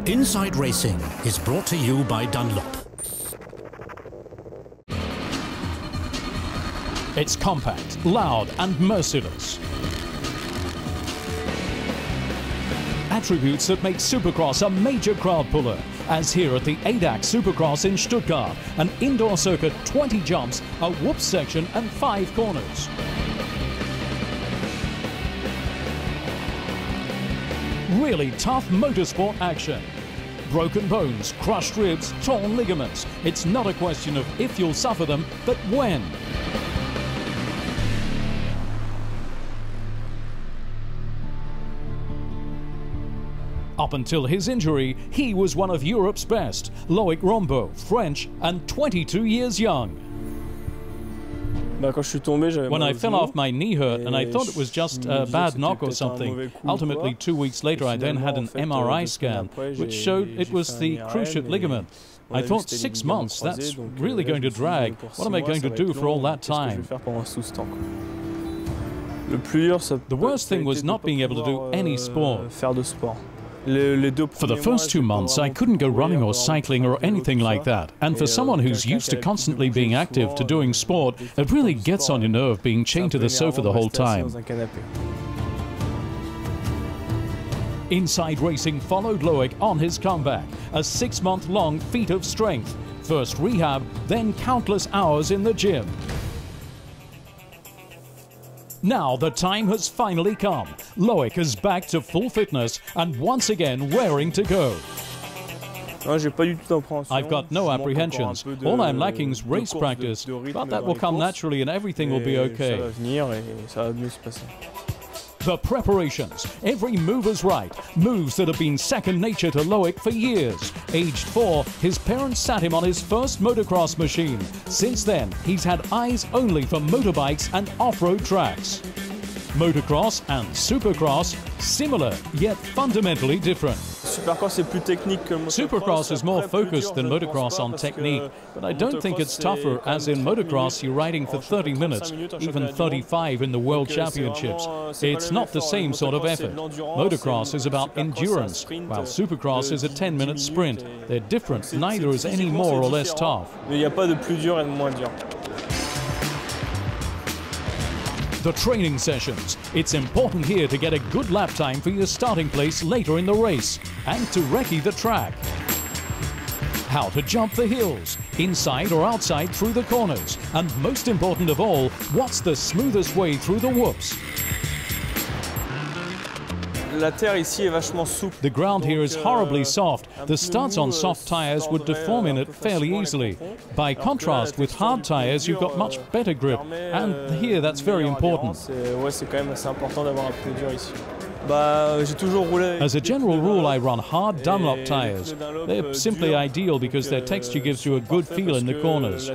Inside Racing is brought to you by Dunlop. It's compact, loud and merciless. Attributes that make Supercross a major crowd puller, as here at the ADAC Supercross in Stuttgart, an indoor circuit, 20 jumps, a whoop section and 5 corners. Really tough motorsport action. Broken bones, crushed ribs, torn ligaments. It's not a question of if you'll suffer them, but when. Up until his injury, he was one of Europe's best. Loïc Rombaut, French and 22 years young. When I fell off, my knee hurt and I thought it was just a bad knock or something. Ultimately, 2 weeks later, I then had an MRI scan, which showed it was the cruciate ligament. I thought 6 months, that's really going to drag. What am I going to do for all that time? The worst thing was not being able to do any sport. For the first 2 months, I couldn't go running or cycling or anything like that. And for someone who's used to constantly being active to doing sport, it really gets on your nerve being chained to the sofa the whole time. Inside Racing followed Loïc on his comeback, a 6-month-long feat of strength. First rehab, then countless hours in the gym. Now the time has finally come. Loïc is back to full fitness and once again raring to go. I've got no apprehensions. All I'm lacking is race practice, but that will come naturally and everything will be okay. The preparations, every move is right. Moves that have been second nature to Loïc for years. Aged 4, his parents sat him on his first motocross machine. Since then, he's had eyes only for motorbikes and off-road tracks. Motocross and Supercross, similar yet fundamentally different. Supercross is more focused than motocross on technique, but I don't think it's tougher, as in motocross you're riding for 30 minutes, even 35 in the World Championships. It's not the same sort of effort. Motocross is about endurance, while Supercross is a 10-minute sprint. They're different, neither is any more or less tough. The training sessions. It's important here to get a good lap time for your starting place later in the race and to recce the track. How to jump the hills, inside or outside through the corners, and most important of all, what's the smoothest way through the whoops? The ground here is horribly soft. The studs on soft tires would deform in it fairly easily. By contrast, with hard tires, you've got much better grip, and here that's very important. As a general rule, I run hard Dunlop tires. They're simply ideal because their texture gives you a good feel in the corners.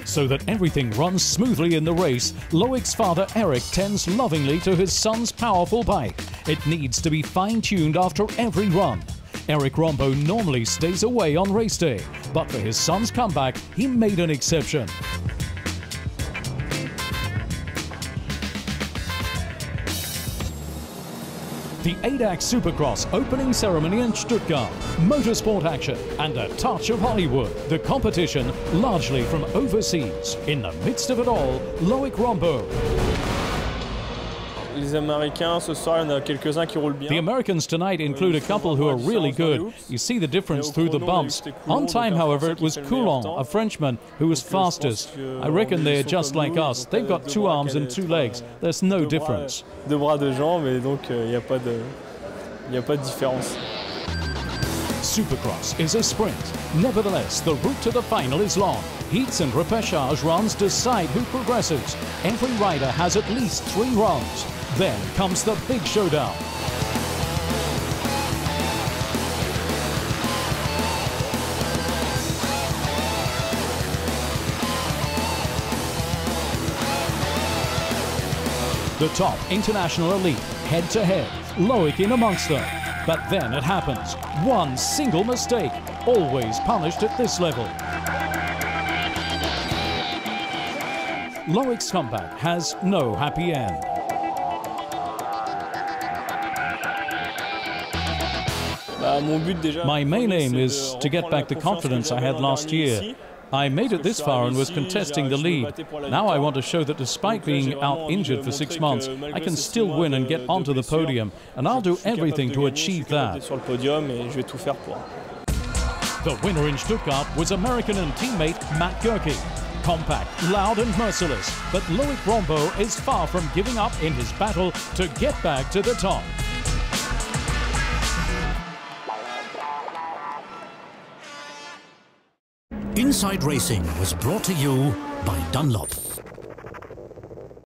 So that everything runs smoothly in the race, Loïc's father Eric tends lovingly to his son's powerful bike. It needs to be fine-tuned after every run. Eric Rombaut normally stays away on race day, but for his son's comeback, he made an exception. The ADAC Supercross opening ceremony in Stuttgart, motorsport action and a touch of Hollywood. The competition largely from overseas. In the midst of it all, Loïc Rombaut. The Americans tonight include a couple who are really good. You see the difference through the bumps. On time, however, it was Coulon, a Frenchman, who was fastest. I reckon they're just like us. They've got 2 arms and 2 legs. There's no difference. Supercross is a sprint. Nevertheless, the route to the final is long. Heats and repechage runs decide who progresses. Every rider has at least 3 runs. Then comes the big showdown. The top international elite, head-to-head, Loïc in amongst them. But then it happens. One single mistake, always punished at this level. Loïc's comeback has no happy end. My main aim is to get back the confidence I had last year. I made it this far and was contesting the lead. Now I want to show that despite being out injured for 6 months, I can still win and get onto the podium, and I'll do everything to achieve that. The winner in Stuttgart was American and teammate Matt Gerke. Compact, loud and merciless, but Loïc Rombaut is far from giving up in his battle to get back to the top. Inside Racing was brought to you by Dunlop.